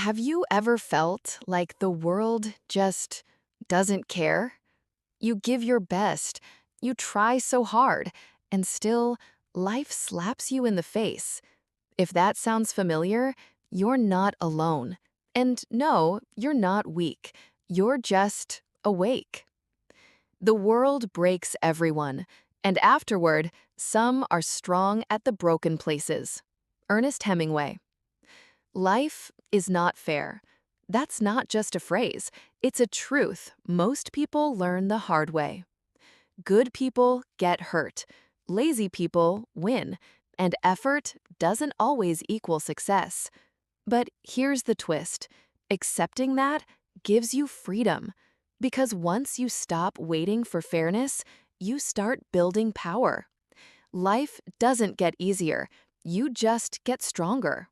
Have you ever felt like the world just doesn't care? You give your best, you try so hard, and still life slaps you in the face. If that sounds familiar, you're not alone. And no, you're not weak. You're just awake. The world breaks everyone, and afterward, some are strong at the broken places. Ernest Hemingway. Life is not fair. That's not just a phrase, it's a truth most people learn the hard way. Good people get hurt, lazy people win, and effort doesn't always equal success. But here's the twist. Accepting that gives you freedom. Because once you stop waiting for fairness, you start building power. Life doesn't get easier, you just get stronger.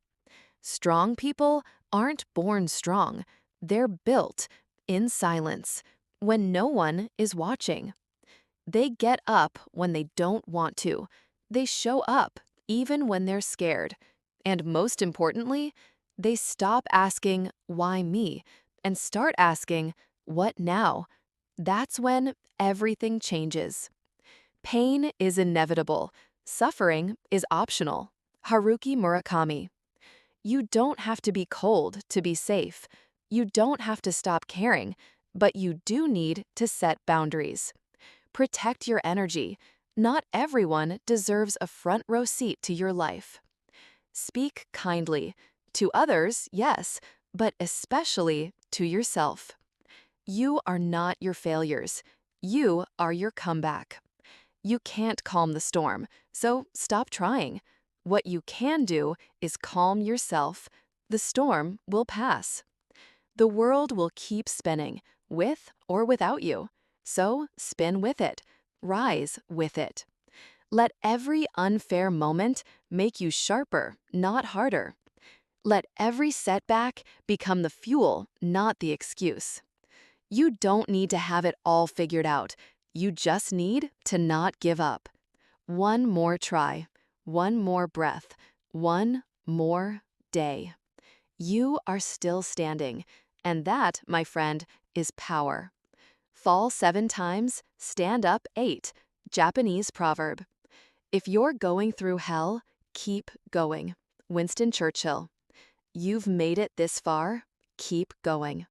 Strong people aren't born strong. They're built in silence, when no one is watching. They get up when they don't want to. They show up even when they're scared. And most importantly, they stop asking, "Why me?" and start asking, "What now?" That's when everything changes. Pain is inevitable. Suffering is optional. Haruki Murakami. You don't have to be cold to be safe. You don't have to stop caring, but you do need to set boundaries. Protect your energy. Not everyone deserves a front row seat to your life. Speak kindly. To others, yes, but especially to yourself. You are not your failures. You are your comeback. You can't calm the storm, so stop trying. What you can do is calm yourself. The storm will pass. The world will keep spinning, with or without you. So spin with it. Rise with it. Let every unfair moment make you sharper, not harder. Let every setback become the fuel, not the excuse. You don't need to have it all figured out. You just need to not give up. One more try, one more breath, one more day. You are still standing, and that, my friend, is power. Fall 7 times, stand up 8. Japanese proverb. If you're going through hell, keep going. Winston Churchill. You've made it this far, keep going.